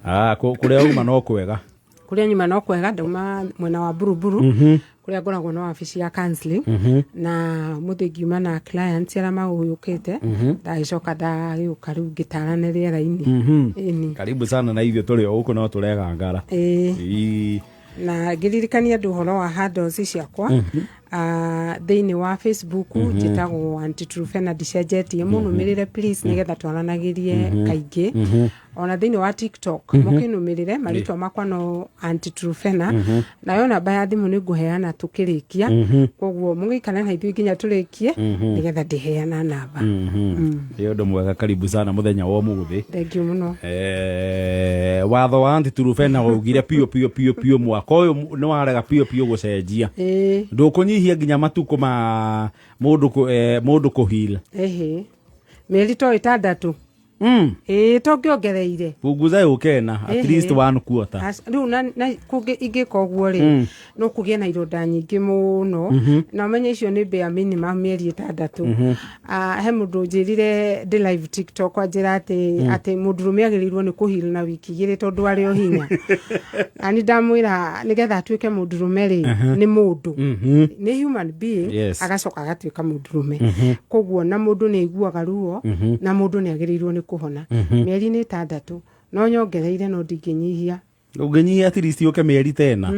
Kuria uma no kwega. Kuria nyuma no kwega ndauma mwena wa Buruburu. Kuria ngoragwo na wabici ya counseling. Na muthingi uma na clients ara maguyukite. Ndagicoka ndagiuka riu ngitarana riera-ini. Karibu sana na ithio turi uku no turega ngara. Na ngiririkania andu horo wa handles ciakwa. Thiini wa Facebook njitagwo Anti-Truphena ndicenjetie munumirire please nigetha twaranagirie kaingi. Ona thiini wa TikTok mukinumirire maritwa makwa no Anti-Truphena. Nayo namba ya thimu ninguheana tukirikia. Koguo mugikana na ithui nginya turikie nigetha ndiheana namba. Iyo ndo mwega, karibu sana muthenya wa umuthi. Thank you muno. Watho wa Anti-Truphena waugire pio mwaka uyu ni warega pio gucenjia. Ndukunyihia nginya matuko ma mundu kuhila. Meri to 6. Tongiongereire punguza ukena at least 1 quarter. Riu na kuge igiko guo ri no kugie na ironda nyingi muno na menye icio ni bea minimum meri 6. He mundu njirire de live TikTok ajira ati mundurume agirirwo ni kuhila na wiki 2 tondu ari o hinya. Ani ndamwira nigetha atuike mundurume ri ni mundu ni human being agacoka agatuika mundurume. Koguo na mundu ni iguaga ruo na mundu ni agirirwo ni kuhona. Meri ni 6 no nyongereire no ndinginyihia. Ungenyihia at least uke meri tena.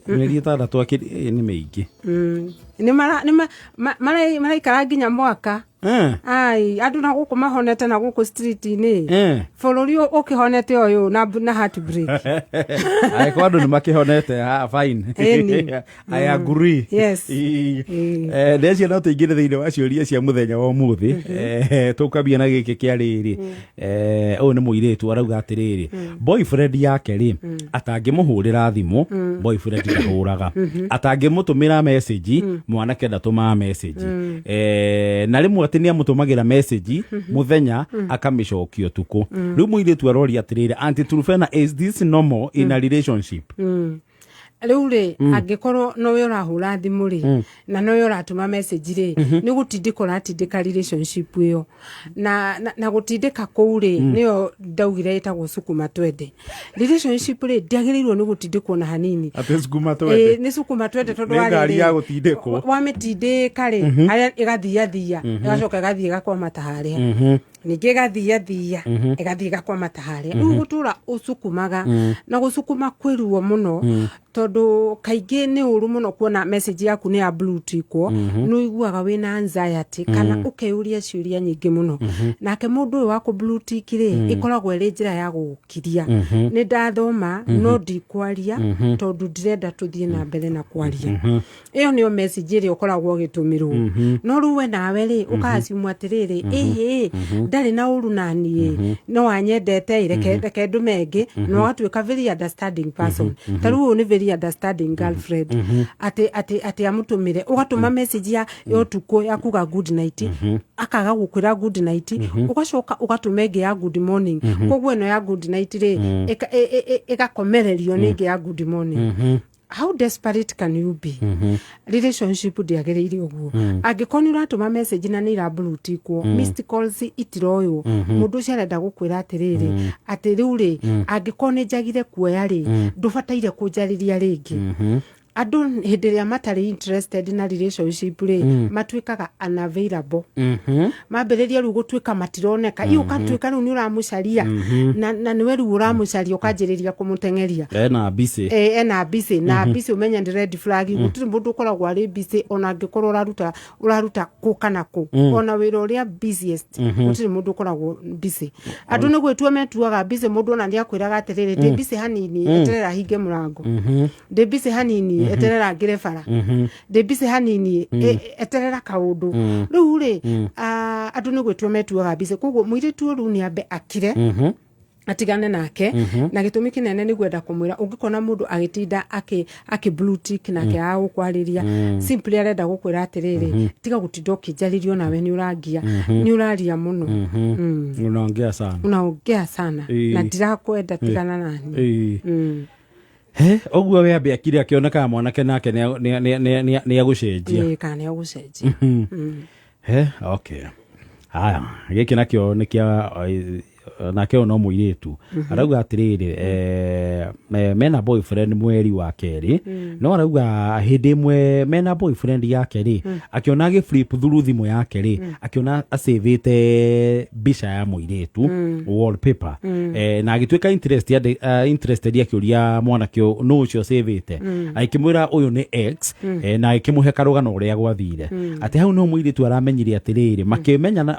Meri 6 akiri ni meingi. Ni mara ikara nginya mwaka. Ai andu na guku mahonete na guku street ni. Forori ukihonete oyo na heartbreak. Ai kwa andu ni makihonete fine. I agree. Yes. Ndecia no tuingire thiini wa ciuria cia muthenya wa umuthi. Tukabia na giki kia riri. Uyu ni muiretu arauga atiriri. Boyfriend yake ri atangimuhurira thimu, boyfriend ndahuraga. Atangimutumira message, mwanake ndatuma message. Na rimwe ati ni amutumagira message muthenya akamicokio tuku. Riu muiretu arori atiriri, Anti-Truphena, is this normal in a relationship? Riu ri angikorwo no we urahura thimu ri na no we uratuma message ri ni gutindika ratindika relationship iyo na gutindika kuu ri niyo ndaugire itagwo sukuma twende. Relationship ri ndiagirirwo ni gutindikwo na hanini. Ati sukuma twende ni sukuma twende tondu wa ngari ya gutindikwo wa mitindika ri aya igathia igacoka igathia gakwa taharia ninge gathia igathia gakwa mataharia. Riu gutura usukumaga na gusukuma kwiruo muno tondu kaingi ni uru muno kuona message yaku ni ya blue tick no iguaga wina anxiety kana ukeuria ciuria nyingi muno. Nake mundu wa ku blue tick ri ikoragwo iri njira ya gukiria. Ni ndathoma no ndikwaria tondu ndirenda tuthie na mbere na kwaria. Iyo niyo message iri ukoragwo gitumirwo. No ruwe nawe ri ukasimu atiriri ndari na uru nani no anyendete reke ndumengi no atuika very understanding person. Taru ni very understanding girlfriend. Ati amutumire ugatuma message ya yotuko ya kuga good night akaga gukwira good night ugacoka ugatumenge ya good morning. Kogwe no ya good night ri ikakomererio ninge ya good morning. How desperate can you be? Relationship ndiagereire uguo. Angikoni uratuma message na nira blue tick missed calls itiroyo mundu cerenda gukwira atiriri ati riu ri angikoni njagire kuoya ri ndubataire kunjariria ringi. Andu hindi ria matari interested na relationship ri matwikaga unavailable. Mambiriria riu gutwika matironeka iyo katwika riu ni uramucaria na niwe riu uramucaria ukanjiriria kumutengeria na busy na busy umenya ndi red flag gutiri mundu ukoragwo ari busy ona ngikorwo uraruta ku kana ku ona wira uria busiest gutiri mundu ukoragwo busy. Andu ni gwetua metuaga busy mundu ona ndi akwiraga atiriri ndi busy hanini eterera hinge murango ndi busy hanini eterera ngire bara ndi busy hanini eterera kaundu riu ri andu ni gwetua metuaga busy. Koguo muiritu ru ni ambe akire atigane nake na gitumi kinene ni gwenda kumwira ungikona mundu agitinda aki blue tick nake agukwariria simply arenda gukwira atiriri tiga gutinda ukijaririo nawe ni uragia ni uraria muno unaongea sana na ndirakwenda tigana nani. Oguo we ambe akire akioneka mwanake nake ni agucenjia kana ni agucenjia. Okay haya giki nakio ni kia nake no muiretu arauga atiriri mena boyfriend mweri wa keri no arauga hindi imwe mena boyfriend yake ri akiona flip through thimu yake ri akiona asavete bica ya muiretu wallpaper na agituika interested akiuria mwanake no ucio savete aikimwira uyu ni ex na akimuhe karugano uria gwathire ati hau no muiretu aramenyire atiriri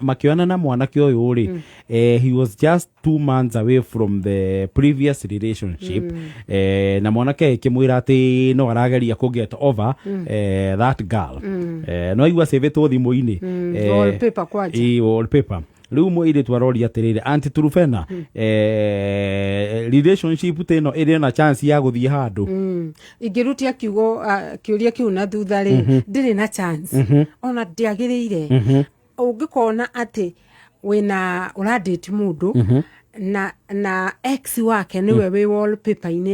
makioana na mwanake uyu ri he was just 2 months away from the previous relationship na mwanake ikimwira ati no arageria ku get over that girl no igwa savete thimu-ini wallpaper kwaja wallpaper riu mwire twaroria atiriri anti Turufena relationship teno iri na chance ya guthie handu ingirutia kiuria kiu na thutha ri ndiri na chance ona ndiagirire ungikona ati wina uradate mundu na ex wake niwe wi wallpaper ine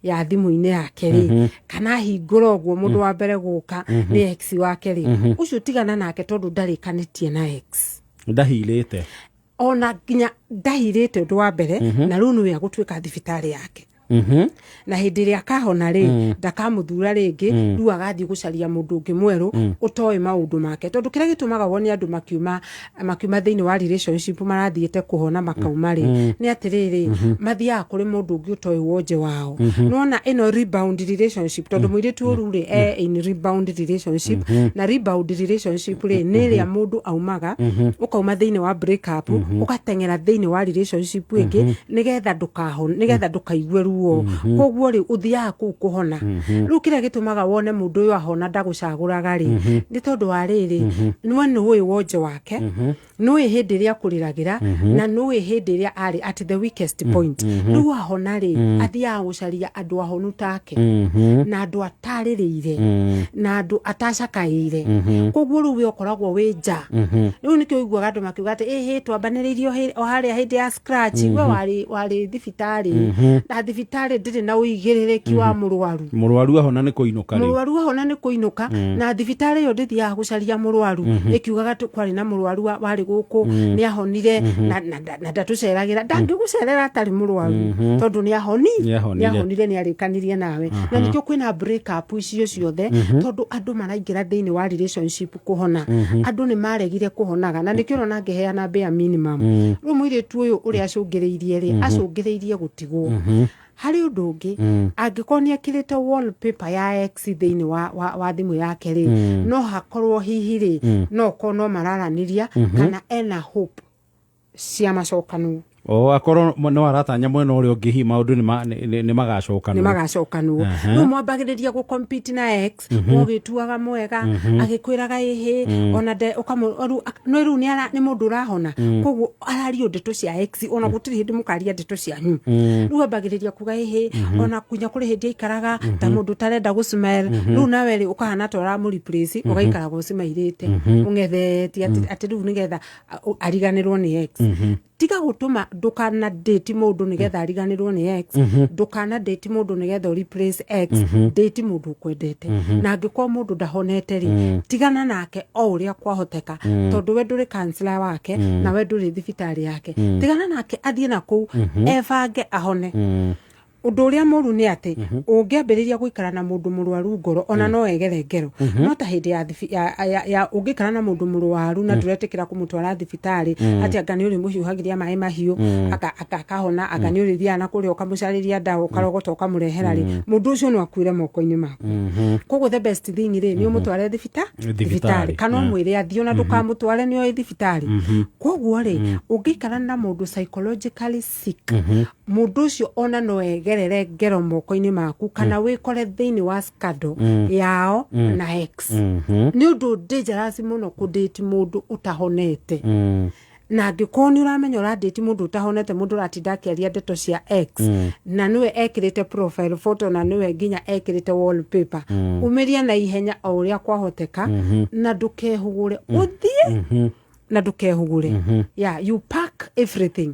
ya thimu-ine yake ri kana hingura ogwo mundu wa mbere guka ni ex wake ri ucio tigana nake tondu ndarikanitie na ex ndahirite ona nginya ndahirite undu wa mbere na riu niwe agutwika thibitari yake na hindi ria kahona ri ndakamuthura ringi riu agathii gucaria mundu ungi mweru utoe maundu make tondu kira gitumaga woni andu makiuma thiini wa relationship marathiete kuhona makauma ri ni atiriri mathia kuri mundu ungi utoe wonje wao nona ino rebound relationship tondu mwiritu uru ri in rebound relationship na rebound relationship ri ni ria mundu aumaga ukauma thiini wa break up ukatengera thiini wa relationship ingi nigetha ndukahona nigetha ndukaigue ruo koguo ri uthia ku kuhona riu kira gitumaga wone mundu uyu ahona ndagucaguraga ri ni tondu wa riri niwe ni wonje wake niwe hindi ria kuriragira na niwe hindi ria ari at the weakest point riu ahona ri athia gucaria andu ahonu take na andu ataririire na andu atacakaire koguo riu we ukoragwo wi nja riu nikio iguaga andu makiuga ati twambaniririo o haria hindi ya scratch we wari thibitari na thibitari ndiri na uigiririki wa murwaru ahona ni kuinuka na thibitari yo ndithia gucaria murwaru ikiugaga kwari na murwaru wari guku ni ahonire na ndatuceragira ndangigucerera atari murwaru tondu ni ahonire ni arikanirie nawe na nikio kwina break up icio ciothe tondu andu maraingira thiini wa relationship kuhona andu ni maregire kuhonaga na nikio rona ngeheana bare minimum riu mwiritu uyu uria acungiriirie ri acungiriirie gutigwo hari undu ungi angikonia kirite wallpaper ya ex thiini wa thimu yake ri no hakorwo hihi ri no kono mararaniria kana ena hope cia macokanu akorwo no aratanya mwena uria ungi hi maundu ni magacokanu no mwambagiriria gu compete na ex mugituaga mwega agikwiraga ihi ona no riu ni mundu urahona koguo arari ndeto cia ex ona gutiri hindi mukaria ndeto cianyu riu ambagiriria kuga ihi ona kunya kuri hindi ikaraga ta mundu tarenda gu smile riu nawe ri ukahana tora mu replace ugaikara gu smailite ungetheti ati riu nigetha ariganirwo ni ex tiga gutuma ndukana date mundu nigetha ariganirwo ni ex ndukana date mundu nigetha replace ex date mundu kwendete na angiko mundu ndahonete ri tigana nake o uria kwahoteka tondu we nduri counselor wake na we nduri thibitari yake tigana nake athie na ku evange ahone undu uria muru ni ati ungiambiriria guikara na mundu murwaru ngoro ona no egere ngero no ta hindi ya ungikara na mundu murwaru na turetikira kumutwara thibitari ati angani uri muhiuhagiria mai mahiu akahona angani uri thia na kuria ukamucariria ndawa ukarogota ukamurehera ri mundu ucio no akuire moko-ini maku koguo the best thing ri ni umutware thibitari kana mwire athio na ndukamutware ni oi thibitari koguo ri ungikara na mundu psychologically sick mundu ucio ona no gerere ngero moko-ini maku kana wikore thiini wa scandal yao na ex ni undu dangerous muno kudate mundu utahonete na angikoni uramenya uradate mundu utahonete mundu ratinda akiaria ndeto cia ex na niwe ekirite profile photo na niwe nginya ekirite wallpaper umeria na ihenya o uria kwahoteka na ndukehugure uthie na ndukehugure you pack everything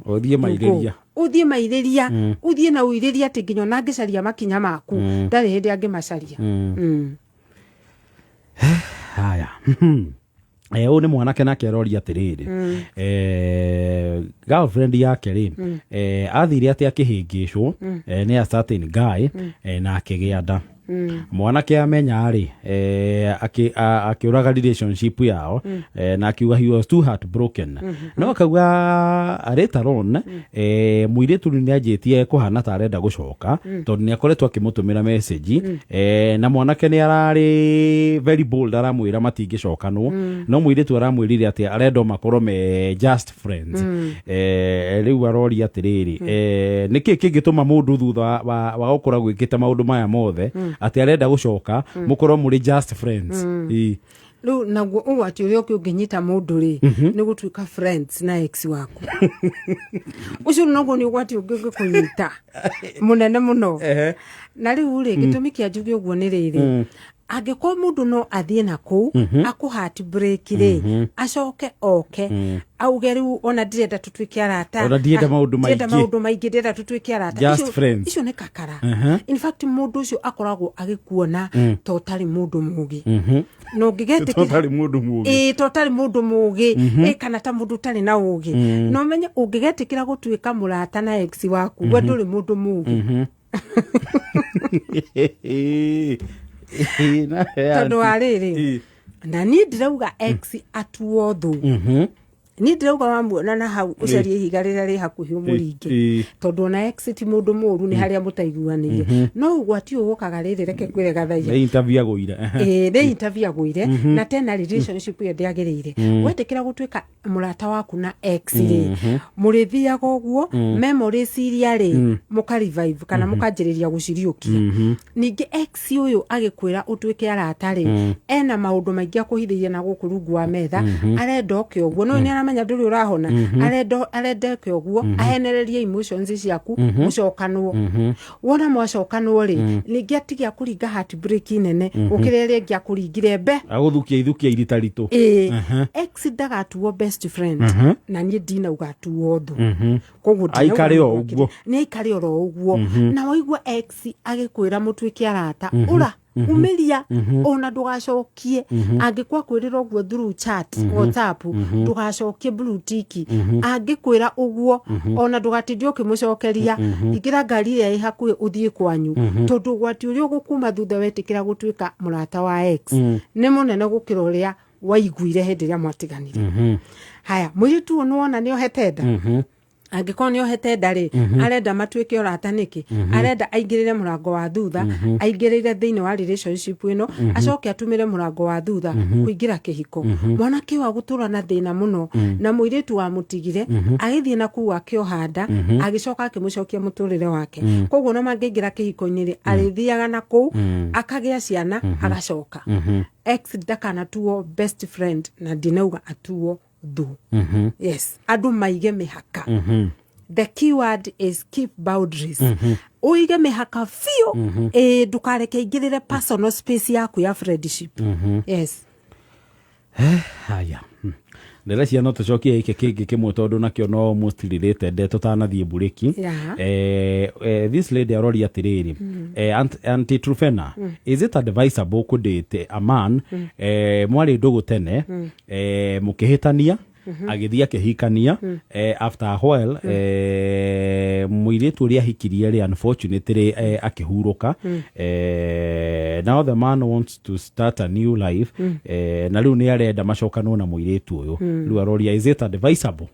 uthie mairiria uthie na uiriria ati nginya na ngicaria makinya maku ndari hindi angimacaria haya Ũyũ nĩ mwanake nake aroria atĩrĩrĩ girlfriend yake rĩ athire atĩ akĩhĩngĩcwo nĩ a certain guy na akĩgĩa nda. Mwanake amenya rĩ akĩũraga relationship yao na akiuga he was too heartbroken. No akauga later on mũirĩtu nĩ anjĩtie kũhana ta arenda gũcoka tondũ nĩ akoretwo akĩmũtũmĩra message na mwanake nĩ ararĩ very bold aramwĩra matingĩcokanwo no mũirĩtu aramwĩrire atĩ arenda makorwo me just friends. Rĩu aroria atĩrĩrĩ nĩkĩ kĩngĩtũma mũndũ thutha wa gũkora gwĩkĩte maũndũ maya mothe atĩ arenda gũcoka mũkorwo mũrĩ just friends. Rĩu naguo ũgwati ũrĩa ũngĩnyita mũndũ rĩ nĩ gũtuĩka friends na ex waku. Ũcio naguo nĩ ũgwati ũngĩkũnyita mũnene mũno. Na rĩu rĩ gĩtũmi kĩa njuge ũguo nĩ rĩrĩ angĩkorwo mũndũ no athiĩ na kũu akũ break rĩ acoke oke auge rĩu ona ndirenda tũtuĩke arata ona ndirenda maũndũ maingĩ ndirenda tũtuĩke arata just friends. Icio nĩ kakara. In fact mũndũ ũcio akoragwo agĩkuona to tarĩ mũndũ mũũgĩ. No ngĩgetikĩra to tarĩ mũndũ mũũgĩ to tarĩ mũndũ mũũgĩ kana ta mũndũ tarĩ na ũũgĩ. No menye ũngĩgetikĩra gũtuĩka mũrata na ex waku we ndũrĩ mũndũ mũũgĩ. Tondũ wa rĩrĩ na niĩ ndirauga ex atuo thũ ni ndĩrauga wamuona na hau ũcarie ihiga rĩrĩa rĩ hakuhĩ mũringe tondũ ona ex ti mũndũ mũru nĩ harĩa mũtaiguanĩire no ũgwati ũgũkaga rĩrĩ reke kwĩre gathaia nĩ interview agũire nĩ interview agũire na tena relationship ĩyo ndĩagĩrĩire wetĩkĩra gũtuĩka mũrata waku na ex rĩ mũrĩthiaga ũguo memories iria rĩ mũka revive kana mũkanjĩrĩria gũciriũkia. Ningĩ ex ũyũ agĩkwĩra ũtuĩke arata rĩ ena maũndũ maingĩ akũhithĩrie na gũkũ rungu wa metha arenda oke ũguo no nĩ aramenya ndũrĩ ũrahona arenda oke ũguo ahenererie emotions ciaku mũcokanwo. Wona mwacokanwo rĩ ningĩ atigia kũringa heartbreak nene ũkĩrĩa rĩngĩ akũringire mbe agũthukia ithukia irita ritũ. Ex ndagatuo best friend na niĩ ndinauga atuo thũ koguo aikare o ũguo nĩ aikare oro ũguo na waigua ex agĩkwĩra mũtuĩke arata ũra umelia ona ndũgacokie angĩkwa kwĩrĩra ũguo through chat WhatsApp ndũgacokie blue tick angĩkwĩra ũguo ona ndũgatindie ũkĩmũcokeria ingĩra ngari ĩrĩa ĩ hakuhĩ ũthiĩ kwanyu tondũ gwati ũrĩa ũgũkuma thutha wetĩkĩra gũtuĩka mũrata wa ex nĩ mũnene gũkĩra ũrĩa waiguire hĩndĩ ĩrĩa mwatiganire. Haya mũirĩtu ũyũ nĩwona nĩohete nda angĩkorwo nĩohete nda rĩ arenda matuĩke ũrata nĩkĩ arenda aingĩrĩre mũrango wa thutha aingĩrĩre thĩinĩ wa relationship ĩno acoke atumĩre mũrango wa thutha kũingĩra kĩhiko. Mwanake wa gũtũra na thĩna mũno na mũirĩtu wa mũtigire agĩthiĩ na kuu akĩoha nda agĩcoka akĩmũcokia mũtũrĩre wake koguo no mangĩingĩra kĩhiko-inĩ rĩ arĩthiaga na kuu akagĩa ciana agacoka. Ex ndakanatuo best friend na ndinauga atuo thũ. Yes andũ maige mĩhaka. The keyword is keep boundaries. Uige mĩhaka biũ ndũkareke ingĩrĩre personal space yaku ya friendship. Yes haya ndĩreciria no tũcokie gĩkĩ kĩngĩ kĩmwe tondũ nakĩo no most related tũtanathiĩ mburĩki. This lady aroria atĩrĩrĩ Auntie Trufena, is it advisable kudate a man mwarĩ ndũgũ tene mũkĩhĩtania agĩthiĩ akĩhikania after a while mũirĩtu ũrĩa ahikirie rĩ unfortunately akĩhurũka now the man wants to start a new life na rĩu nĩ arenda macokanwo na mũirĩtu ũyũ rĩu aroria is it advisable.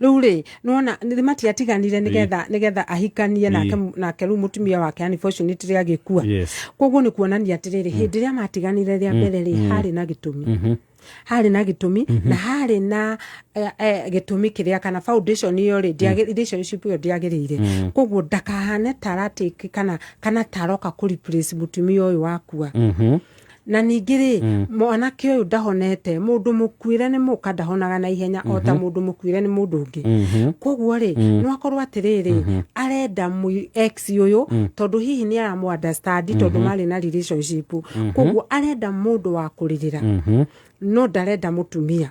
Rĩu rĩ nĩwona matiatiganire nĩgetha ahikanie nake rĩu mũtumia wake unfortunately agĩkua. Koguo nĩ kuonania atĩrĩrĩ hĩndĩ ĩrĩa matiganire rĩa mbere rĩ harĩ na gĩtũmi harĩ na gĩtũmi na harĩ na gĩtũmi kĩrĩa kana foundation ĩyo rĩ relationship ĩyo ndĩagĩrĩire koguo ndakahane taratĩki kana taroka kũ replace mũtumia ũyũ wakua. Na ningĩ rĩ mwanake ũyũ ndahonete mũndũ mũkuĩre nĩ mũka ndahonaga na ihenya o ta mũndũ mũkuĩre nĩ mũndũ ũngĩ koguo rĩ no akorwo atĩrĩrĩ arenda ex ũyũ tondũ hihi nĩ aramũ understand tondũ marĩ na relationship koguo arenda mũndũ wa kũrĩrĩra no ndarenda mũtumia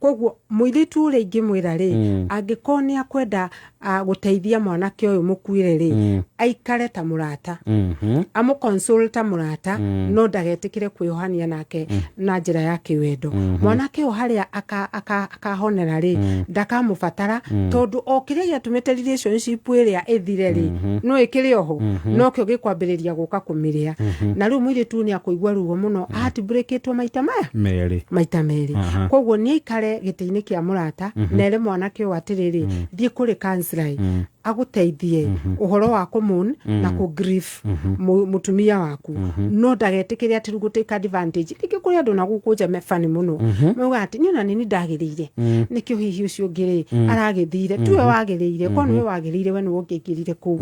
koguo muiritu uri ingimwira ri angikoni akwenda guteithia mwanake uyu mukuire ri aikare ta murata amu consult ta murata no ndagetikire kwiohania nake na njira ya kiwendo mwanake haria akahonera ri ndakamubatara tondu okiria yatumite relationship iria ithire ri no ikiri oho no kyo gikwambiriria guka kumiria na riu muiritu ni akuigwa ruo muno heartbreakitwo maita meri koguo ni ikare gitiini kia murata nere mwanake wa atiriri thie kuri counselor aguteithie uhoro wa kumun na ku grief mutumia waku no ndagetikire ati ruguteka advantage tiki kuri andu na gukunja mefani muno mauga ati ni na nini ndagirire nikio hihi ucio ngiri aragithire tuwe wagirire kwa niwe wagirire we niwe ungikirire ku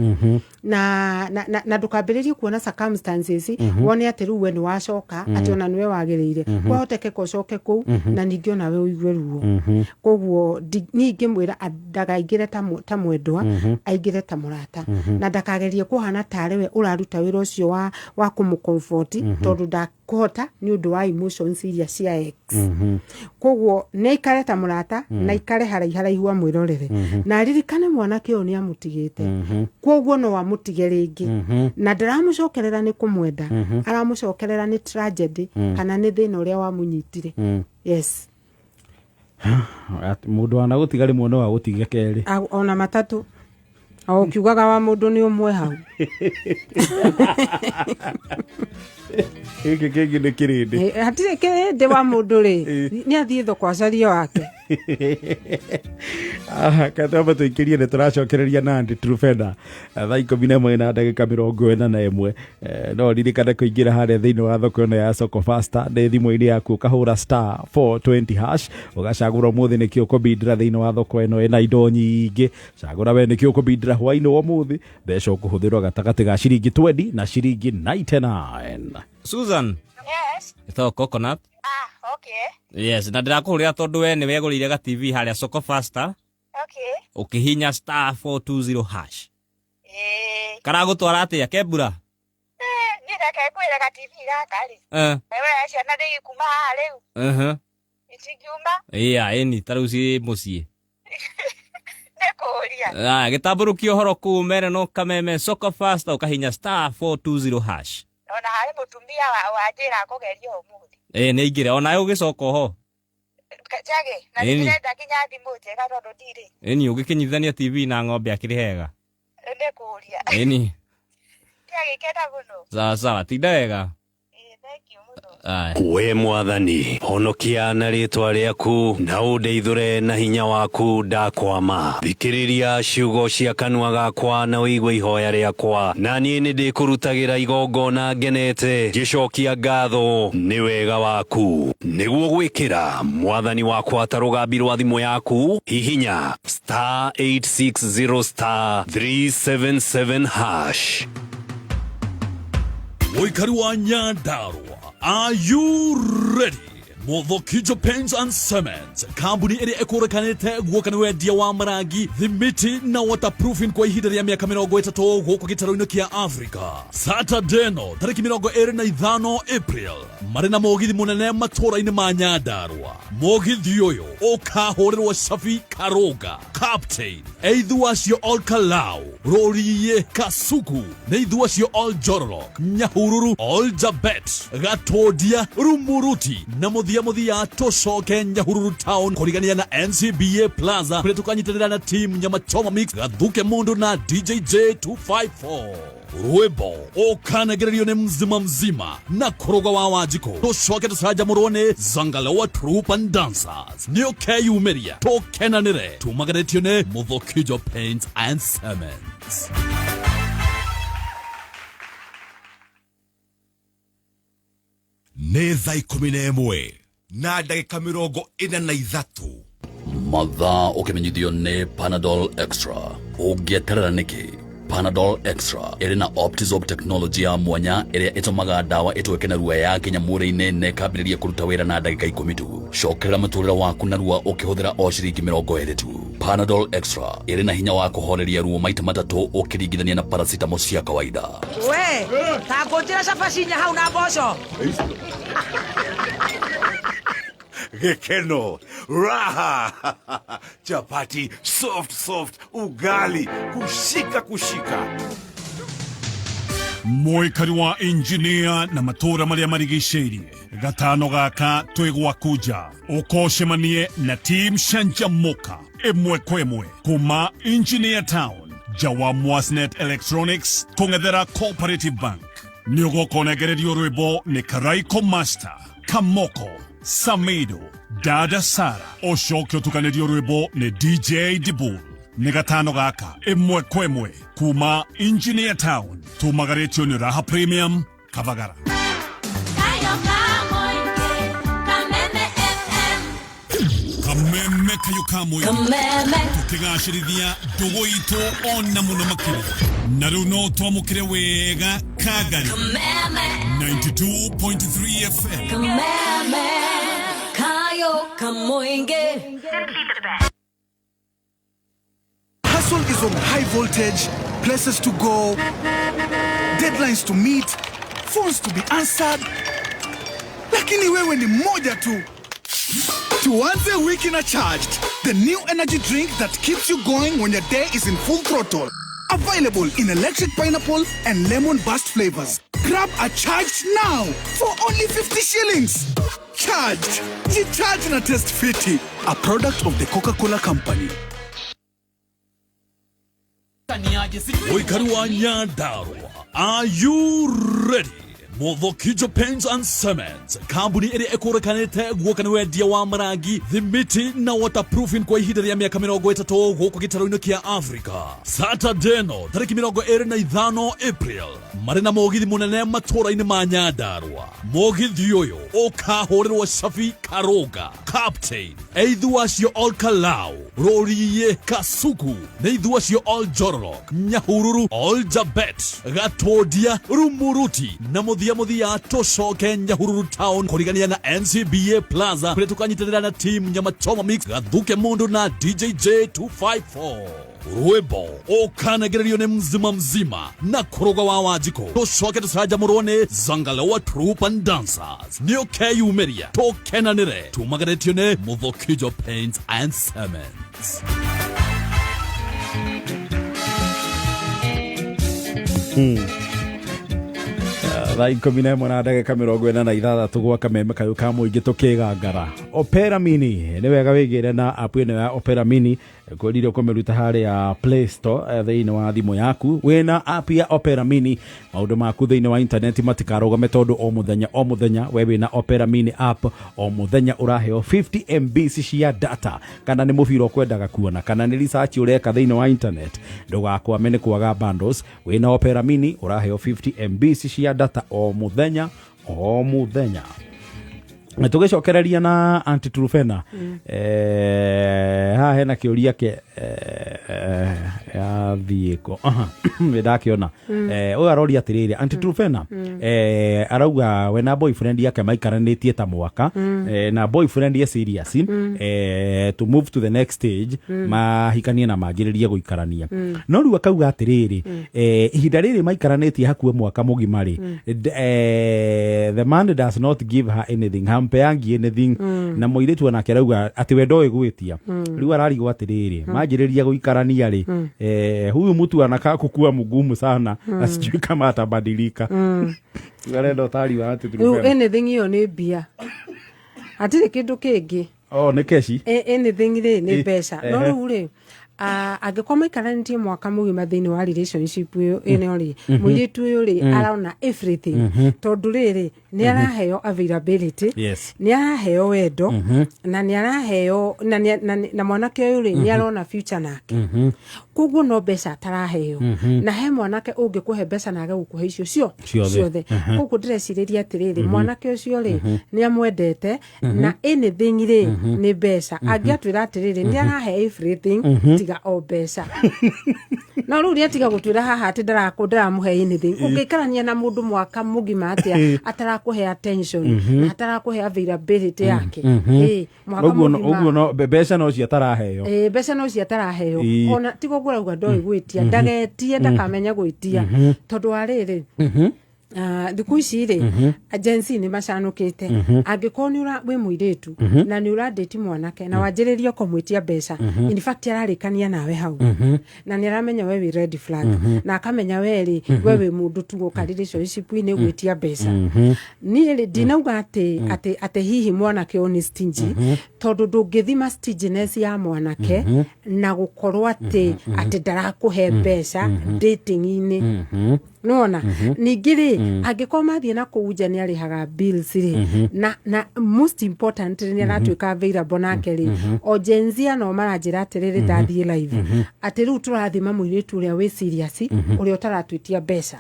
na ndukambiririe kuona circumstances wone ati ruwe ni wacoka ati ona niwe wagirire kwa hoteke ko coke ku na ningio nawe uigwe ruo koguo ningi mwira ndagaingire ta mwendwa aingire ta murata na ndakagerie kuhana tare we uraruta wira ucio wa kumucomfort tondu ndakuhota ni undu wa emotions iria cia ex koguo ne ikare ta murata na ikare haraihu wa mwirorere na ririkane mwanake uyu ni amutigite koguo no amutige ringi na ndaramucokerera ni kumwenda aramucokerera ni tragedy kana ni thina uria wamunyitire yes mundu wana gutiga rimwe no agutiga keri ona matatu au kiugaga wa mundu ni umwe hau Giki ni kirindi hatire kirindi wa mundu ri ni athie thoko acaria wake katamba tuikirie ni turacokereria nandi Trufena thaa 11 na ndagika 41 no ririkane kuingira haria thiini wa thoko ino ya Soko Fasta ni thimu-ini yaku kahura *420# ugacagura muthi ni kio kubindira thiini wa thoko ino ina indo nyingi cagura we ni kio kubindira hwaini wa muthi mbeca ukuhuthirwa gatagati ga ciringi 20 na ciringi 99. Susan. Yes. Ito coconut. Okay. Yes, na ndirakuria tondu we ni wegurire ga TV haria Soko Fasta. Okay. Ukihinya *420#. Karagutwara atia kebura? Ni ndaka kwira ga TV gaka ri. Wewe ciana ndi kuma riu. Itingiuma? Eni taruci mucii. Nekuria. Gitaburukia uhoro ku mere no kameme Soko Fasta ukahinya *420#. Ona hari mutumia wa njira kugeria umuthi. Ni ingire ona ugicoka ho. Kachage na ndirenda kinya thimu njega tondu ndiri. Eni ugikinyithania TV na ng'ombe akiri hega. Nekuria. Eni. Tiage kenda muno. Sawa tinda wega. We mwathani honokia na ritwa riaku na undeithure na hinya waku ndakwama thikiriria ciugo cia kanua gakwa na uigwe ihoya riakwa na nie ni ndikurutagira igongona ngenete gicokia ngatho ni wega waku niguo gwikira mwathani wakwa tarugambi rwa thimu yaku hihinya *860 *377#. Woikari wa Nyandarua, are you ready? Mothokijo Paints and Cements, kambuni iri ekurekanite guokana wendia wa marangi, thimiti na waterproofing kwa ihinda rĩa miaka 30 guku gitaro-ini kia Africa. Saturday no tariki 25 April, mari na mogithi munene matura-ini ma Nyandarua. Mogithi uyu ukahurirwo Shafi Karoga, Captain Eithu acio All Kalau, Roriye Kasuku, Neithu acio All Jororok, Nyahururu All Jabet, Gatodia Rumuruti, na muthia tucoke Nyahururu Town kurigania na NCBA Plaza kule tukanyitanira na team Nyama Choma Mix, Gathuke Mundu na DJJ 254. Rwebo ukanagererio ni mzima na kuroga wa Wajiko. Tucoke tucanjamurwo ni Zangalewa Troop and Dancers. Ni ukeyumiria tukenanire tumagaretio ni Muthokijo Paints and Cements. Nĩ thaa 11 na ndagĩka 43. Mathaa ũkĩmenyithio nĩ Panadol Extra. Ũngĩeterera nĩkĩ? Panadol Extra ĩrĩ na Optizorb technology ya mwanya ĩrĩa ĩtũmaga ndawa ĩtweke na ruwa ya kinya mwĩrĩ-inĩ na ĩkambĩrĩria kũruta wĩra na ndagĩka 10 tu. Cokerera mũtũrĩre waku na ruwa ũkĩhũthĩra o ciringi 20 tu. Panadol Extra ĩrĩ na hinya wa kũhoreria ruo maita matatũ ũkĩringithania na paracetamol cia kawaida. We, ta ngũnjĩra cabaci hau na mboco. gekeno, raha. Chapati soft, ugali kushika. Moikari wa engineer na matora maria marigiceirie gatano gaka twigwa kuja ukoshemanie na team Shanjamoka emwe kwemwe kuma Engineer Town jawa Mwasnet Electronics kungethera Cooperative Bank niogokonegererio rwimbo ni Karaiko Master Kamoko Samido Dada Sara ocokio tukanerio rwimbo ni DJ Dibul ni gatano gaka emwe kwemwe kuma Engineer Town tumagaretio ni Raha Premium Kavagara. Kameme kayo kamoy tukigashirithia dogo ito ona muno makiri naruno twamukire wega Kagari 92.3 FM Kameme kayo kamoinge. Hustle is on high voltage, places to go, deadlines to meet, phones to be answered. Lakini wewe ni moja tu. Tuanze wiki na Charged, the new energy drink that keeps you going when your day is in full throttle. Available in electric pineapple and lemon burst flavors. Grab a Charged now for only 50 shillings. Charged, G-Charge na Test Fiti, a product of the Coca-Cola Company. Moikari wa Nyandarua, are you ready? Mothokijo Paints and Cements, kambuni iri ekorekanite guokana wendia wa marangi, thimiti na waterproofing kwa ihinda rĩa miaka 30 guku gitaro-ini kia Africa. Saturday no tariki 25 April, marĩ na mogithi munene matura-ini ma Nyandarua. Mogithi uyu ukahũrĩrwo Shafi Karoga, Captain, eithua cio All Kalau, Roriye Kasuku, na eithua cio All Jororok, Nyahururu, All Jabet, Gatodia, Rumuruti, na muthia tocoke Nyahururu Town kurigania na NCBA Plaza kule tukanyitanira na team Nyamachoma Mix Gathuke Mundu na DJ J254. Rwimbo ukanagererio ni mzima na kuroga wa Wajiko tocoke tusaja murone Zangalewa Troop and Dancers nio keyumeria tokenanire tumagaretio ne Mothokijo Paints and Cements. Thaa 11 na ndagĩka 46 gwa Kameme kayo ka mũingĩ tukigangara. Opera Mini nĩ wega wĩgĩre na app ĩno ya Opera Mini kwĩrire kũmĩruta harĩa Play Store thĩinĩ wa thimũ yaku. Wĩna app ya Opera Mini maũndũ maku thĩinĩ wa internet matikarũgame tondũ o mũthenya we wĩna Opera Mini app o mũthenya ũraheo 50 MB cia data kana nĩ mũbira ũkwendaga kuona kana nĩ research ũreka thĩinĩ wa internet ndũgakwame nĩ kwaga bundles. Wĩna Opera Mini ũraheo 50 MB cia data o muthenya. Tugicokereria na Antitrufena ha hena kiuria ke ya thieko ndakiona uyu aroria atiriri Antitrufena arauga we na boyfriend yake maikaranĩtie ta mwaka na boyfriend ye serious to move to the next stage mahikanie na magiririe guikarania no riu akauga atiriri ihinda riri maikaranĩtie hakuhe mwaka mugimari the man does not give her anything mpeangi anything na moiretu anake arauga ati we ndoe gwitia riu ararigwo atiriri majiriria guikarania ri huyu mtu anakaa kukua mgumu sana asijui kama atabadilika arenda utari wa Antitrufena anything hiyo ni bia atire kindu kingi ni keshi anything ri ni pesa no riu ri agikoma ikaranĩtie mwaka mugima thĩinĩ wa relationship ĩno ri mũirĩtu ũyũ ri araona everything tondũ rĩrĩ nĩ araheo availability nĩ araheo wendo na nĩ araheo na mwanake ũyũ ri nĩ arona future nake koguo no mbeca ataraheo na he mwanake ũngĩkũhe mbeca na agagũkũhe icio ciothe koguo ndĩrecirĩria atĩrĩrĩ mwanake ũcio ri nĩ amwendete na anything ri nĩ mbeca angĩatwĩra atĩrĩrĩ nĩ arahe everything tiga o mbeca no rĩu tiga gũtwĩra haha atĩ ndaramũhe anything ũngĩikarania na mũndũ mwaka mũgima atĩa atarakũhe attention atarakũhe availability yake ũguo no mbeca no cia ataraheo mbeca no cia ataraheo ona tiga ũguo rauga ndoĩ gwĩtia ndagetie ndakamenya gwĩtia tondũ wa rĩrĩ thiku ici ri agency ni macanukite angikoniura we muiretu na ni ura date mwanake na wanjiririo komwitia mbeca in fact ararikania nawe hau na ni aramenya we red flag na akamenya we ri we mundu tu gukarire relationship ni gwitia mbeca ni ri dinauga ate hihi mwanake oni stingy tondu ndungithima stinginess ya mwanake na gukorwo ate ndarakuhe mbeca dating ini nona ningiri angikoma mathie na kuuja ni arihaga bills ri na most important ni aratwika available nake ri o genzia no maranjira atiriri ndathie live ati riu turathima muiritu uria we serious uria utaratwitia mbeca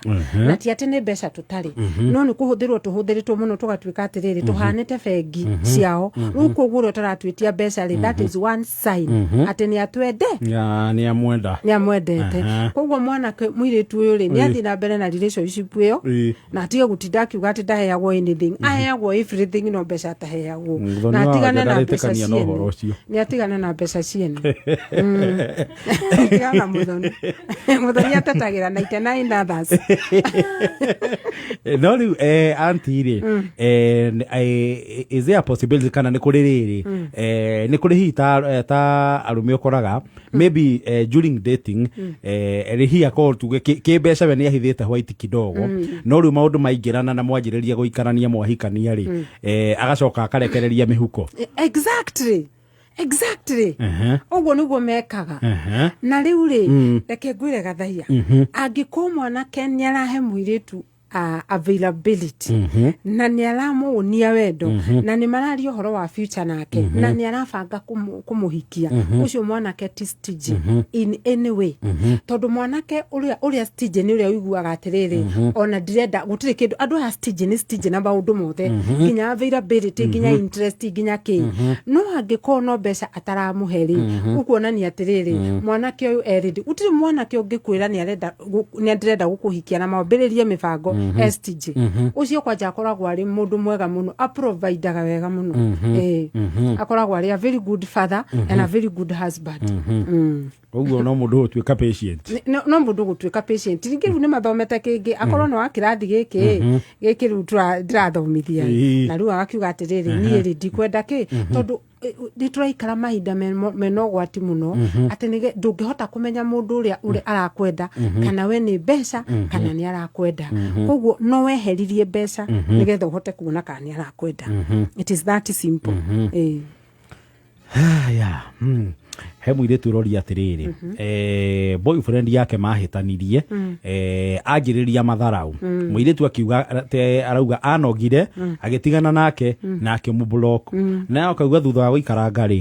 na ti ati ni mbeca tutari no ni kuhuthirirwo tuhuthiritwo muno tugatwika atiriri tuhanite bengi ciao riu koguo utaratwitia mbeca ri that is one sign ati ni atwende ya ni amwendete koguo mwanake muiritu uyu ri ni athi na mbere na relationship iyo na tiga gutinda kiuga ati ndaheagwo anything aheagwo everything no mbeca ataheagwo na atigane na mbeca ciene ni atigane na mbeca ciene tigana muthoni atatagira 99 others no riu auntie ri is there a possibility kana ni kuri riri ni kuri hita arume okoraga maybe during dating rihi akor tuge ke mbeca we ni ahithite white kidogo no riu maundu maingirana na mwanjiriria guikarania mwahikania ri agacoka akarekereria mihuko exactly oguo niguo mekaga na riu ri reke ngwire gathaia angikomwa na Kenya arahe muiritu availability na ni aramuonia wendo na ni marari uhoro wa future nake na ni arabanga kumuhikia ucio mwanake ti stage in any way tondu mwanake uria stage ni uria uiguaga atiriri ona direnda gutire kindu andu ya stage ni stage na maundu mothe kinya availability kinya interest kinya ki no angikono mbeca ataramuheri ukuona ni atiriri mwanake uyu eridi utire mwanake ungikwira ni arenda gukuhikia na mambiririe mibango STG ucio kwanja akoragwo ari mundu mwega muno aprovidaga wega muno akoragwo ari a very good father and a very good husband oguo no mundu utwika patient no mundu gutwika patient ringiru ni mathomete kingi akorwo no akirathi giki riu ndirathomithia na riu agakiuga atiriri ni ri ndikwenda ki tondu ndituraikara mahinda menogwati muno ati ni ndungihota kumenya mundu uria arakwenda kana we ni mbeca kana ni arakwenda koguo no weheririe mbeca nigetha uhote kuona kana ni arakwenda it is that simple yeah he muiritu rori atiriri boyfriend yake mahitanirie agiriria matharau muiritu akiuga arauga anogire agitigana nake na akimublock na akauga thutha wa guikaranga ri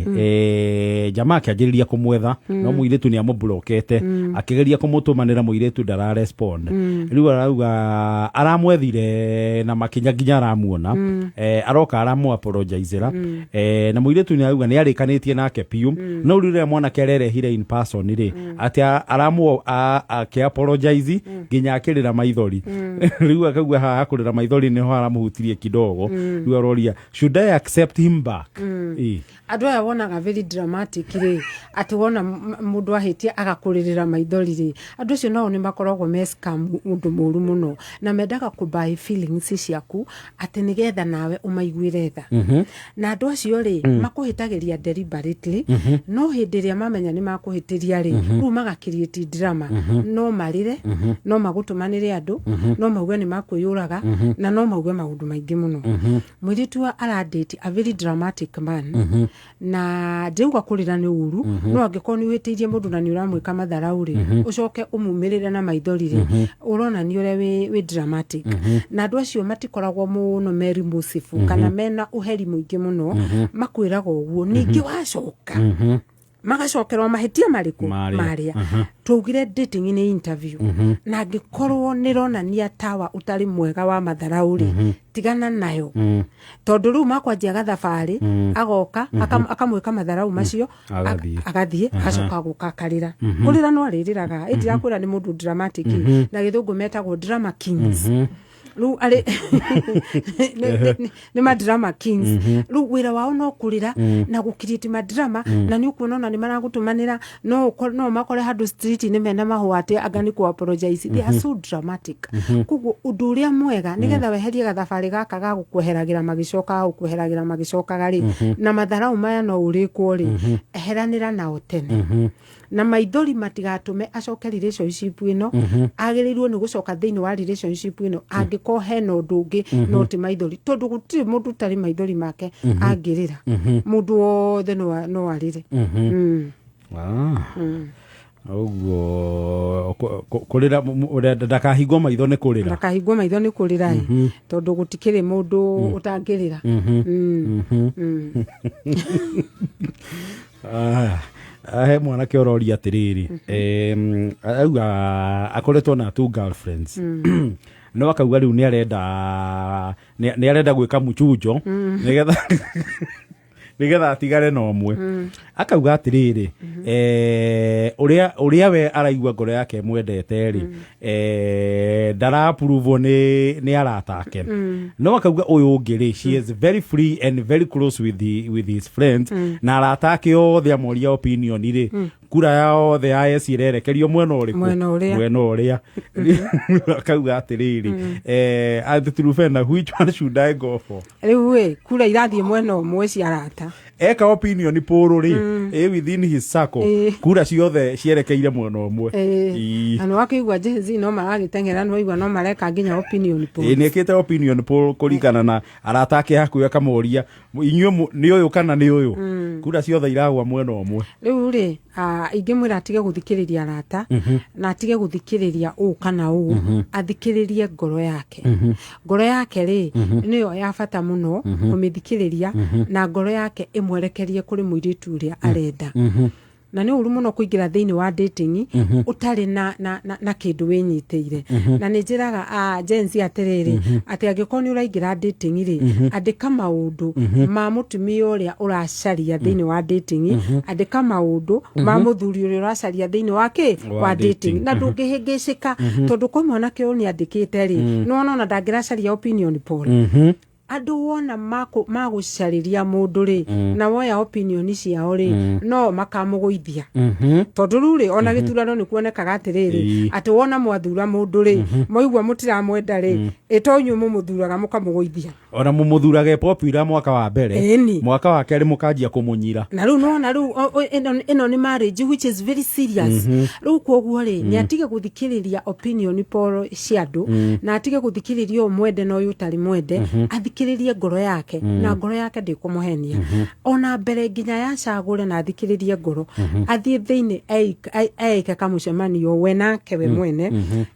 jamaa akiagiriria kumwetha no muiritu ni amublockete akigeria kumutumanira muiritu ndara respond riu arauga aramwethire na makinya ginya aramuona aroka aramu apologizera na muiritu ni arauga ni arikanitie nake piu no rire mwana kerere hire in person ri ati aramu ake apologize ginya akirira maithori riu akagwa hakurira maithori ni ho aramuhutirie kidogo riu aroria should I accept him back andu aya wonaga very dramatic ri ati wona mundu ahitia agakuririra maithori ri andu cio no ni makoragwo scam mundu muru muno na mendaga kubai feelings ciaku ati nigetha nawe umaiguire tha na andu acio ri makuhitagiria deliberately no hindiria mamenya ni makuhitiria ri ru maga create drama no marire no magutumanire andu no mauge ni makuyuraga na no mauge maundu maingi muno mwiritu ara date a very dramatic man na ndeuga kurira ni uru no angikoni witirie mundu na ni uramwika matharau ri ucoke umumirire na maithori ri urona ni ure we dramatic na andu acio matikoragwo muno meri musifu kana mena uheri muingi muno makwiraga uguo ningi wacoka magacokerwa mahitia mariku maria tugire dating in interview na ngikorwo nirona ni atawa utari mwega wa matharau ri tigana nayo tondu riu makwanjia gathabari agoka akamwika matharau macio agathie acoka gukakarira kurira no aririraga itira kwira ni mundu dramatic na githungu metagwo drama kings Ru ari ni madrama kings. Ru wira wao no kurira na gukiriti madrama na ni ukuona na ni maragutumanira no makore hadu street ni mena mahwate agani ku apologize. They are so dramatic. Kugu uduria mwega nigetha weherie gathabari gaka ga gukweheragira magicoka gari na matharau maya no urikwo ri eheranira na otene. Na maithori matigatume acoke relationship ino agirirwo ni gucoka thiini wa relationship ino angiko hena undu ungi no ti maithori tondu gutiri mundu tari maithori make angirira mundu wothe no arire. Oguo kurira ndakahingwo maitho ni kurira tondu gutikire mundu utangirira. He mwanake uroria atiriri auga akoretwo na two girlfriends no akauga riu ni arenda gwika muchunjo nigetha atigare na umwe akauga atiriri uria we araigua ngoro yake mwendete ri ndara approve ni aratake no akauga uyu ungiri she is very free and very close with his friends na aratake othe amoria opinion ri kura yao the IS irerekerio mwena uria akauga atiriri Trufena which one should I go for riu kura irathie mwena umwe ciarata eka opinion poll ri within his circle kura ciothe cierekeire mwena umwe ano akigwa jenzi no maragitengera no igwa no mareka nginya opinion poll nekete opinion poll kuringana na aratake hakuya kamoria inyuo ni uyu kana ni uyu kura ciothe iragwa mwena umwe riu ri ingimwira atige guthikiriria arata na atige guthikiriria u kana u athikiririe ngoro yake ri niyo ya bata muno kumithikiriria na ngoro yake imwerekerie kuri muiritu uria arenda. Na ni uru muno kuingira thiini wa dating utari na kindu winyiteire na ni njiraga jenzi atiriri ati angikoni uraingira dating ri andika maundu ma mutumia uria uracaria thiini wa dating andika maundu ma muthuri uria uracaria thiini wake wa dating na ndungihingicika tondu kwa mwanake uyu ni andikite ri no na ndangiracaria opinion poll andu wona magucariria mundu ri na woya opinion ciao ri no makamuguithia tondu ruri ona giturano ni kuonekaga atiriri ati wona mwathura mundu ri moigwa mutiramwenda ri itonyu mumuthuraga mukamuguithia ona mumuthuraga popular mwaka wa mbere mwaka wa keri mukanjia kumunyira na riu no riu ino ni marriage which is very serious riu koguo ri ni atige guthikiriria opinion poll ciandu na atige guthikiriria umwende no yutari mwende athikiririe ngoro yake na ngoro yake ndikumuhenia ona mbere nginya yacagure na athikiririe ngoro athie thiini aike kamucemanio we nake we mwene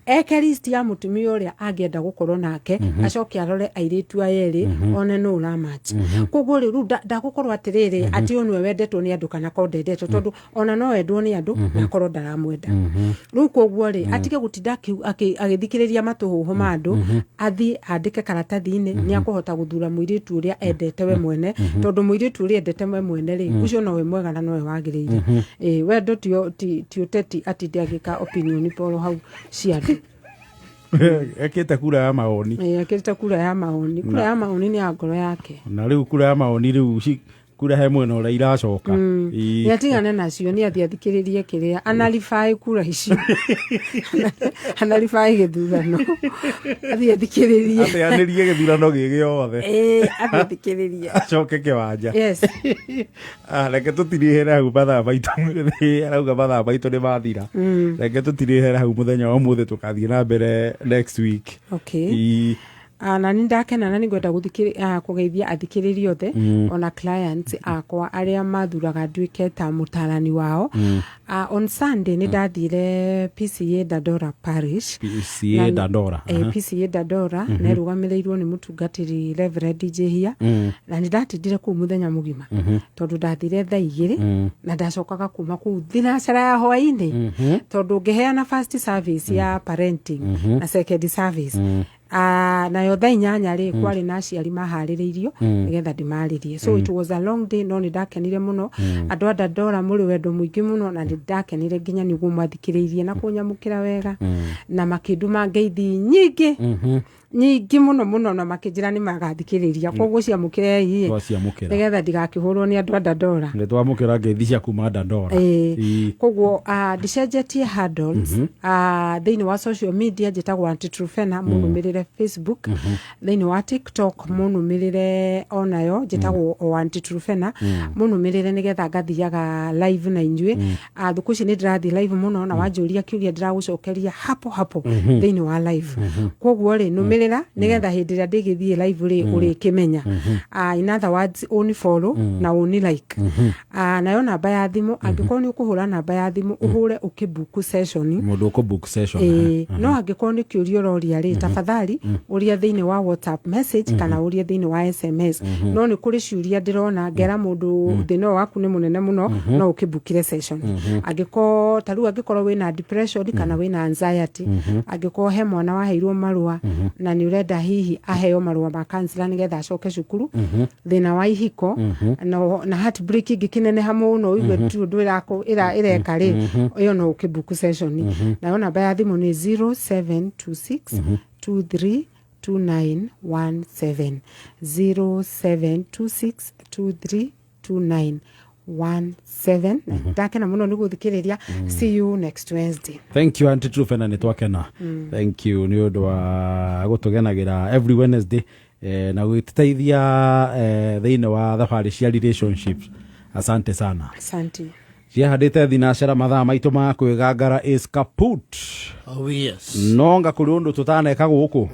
eke list ya mutumia uria angienda gukorwo nake acoke arore airitu ayeri one no uramatch koguo riu ndagukorwo atiriri ati onwe wendetwo ni andu kana kondendetwo tondu ona no wendwo ni andu na korwo ndaramwenda riu koguo ri atige gutinda agithikiriria matuhuhu ma andu athie andike karatathi-ini ni akuhota guthura muiritu uria endete we mwene tondu muiritu uria endete we mwene ri ucio no we mwega na no we wagiriire wendo ti uteti ati ndiagika opinion poll hau ciandu ekete kura ya maoni ekete kura ya maoni ni ngoro yake na riu kura ya maoni riu kura he mwena uria iracoka yatigane nacio ni athikiririe kiria analifai kura icio analifai githurano athikiririe athikiririe githurano gigiothe athikiririe acoke kiwanja yes reke tutirihera hau mathaa maitu arauga mathaa maitu ni mathira reke tutirihera hau muthenya wa umuthi tukathie na mbere next week okay na nindakena na ningwenda kugeithia athikiririe othe ona clients akwa aria mathuraga nduike ta mutarani wao on Sunday ni ndathire PCA Dandora Parish PCA Dandora na rugamirirwo ni mutungatiri Reverend DJ Hia na nindatindire ku muthenya mugima tondu ndathire thaa 2 na ndacokaga kuma ku thinacara ya hwaini tondu ngeheana first service ya parenting na second service na yo thaa 8 ri kwari na aciari mahaririirio nigetha ndimaririe so it was a long day no ni ndakenire muno andu Dandora muri wendo muingi muno na ni ndakenire nginya niguo mwathikiriirie na kunyamukira wega na makindu mangeithi nyingi nyingi muno na makijira ni magathikiriria koguo ciamukire ii nigetha ndigakihurwo ni andu Dandora nge twamukira ngethi cia kuma Dandora koguo ndicenjetie handles thiini wa social media njitagwo Aunty Trufena munumirire Facebook thiini wa TikTok munumirire onayo njitagwo Aunty Trufena munumirire nigetha ngathiaga live na injue thuku ici ni ndirathi live muno na wanjuria kiuria ndiragucokeria hapo thiini wa live koguo ri numirira nigetha hindi ria ndigithie live ri uri kimenya in other words only follow na only like nayo namba ya thimu angikorwo ni ukuhura namba ya thimu uhure ukibuku session mundu ukubook session no angikorwo ni kiuria roria ri tafadhali uria thiini wa WhatsApp message kana uria thiini wa SMS no ni kuri ciuria ndirona ngera mundu thino waku ni munene muno no ukibukire session angiko taru angikorwo wina depression kana wina anxiety angiko he mwana waheirwo marua na ni urenda hihi aheo marua ma counselor nigetha acoke cukuru thina wa ihiko na heartbreak gikinene hamwe no igwe tu ndwirako ireka ri iyo no ukibuku session na yo namba ya thimu ni 0726 23 2917 0726 23 2917 ndakena muno ni guthikiriria. See you next Wednesday. Thank you Aunty Trufena ni twakena. Thank you ni undu wa gutugenagira every Wednesday na gwititeithia thiini wa thabari cia relationships. Asante sana. Asante. Ciahadite thinacera mathaa maitu ma kwigangara is kaput. Oh yes. Nonga kuri undu tutaneka guku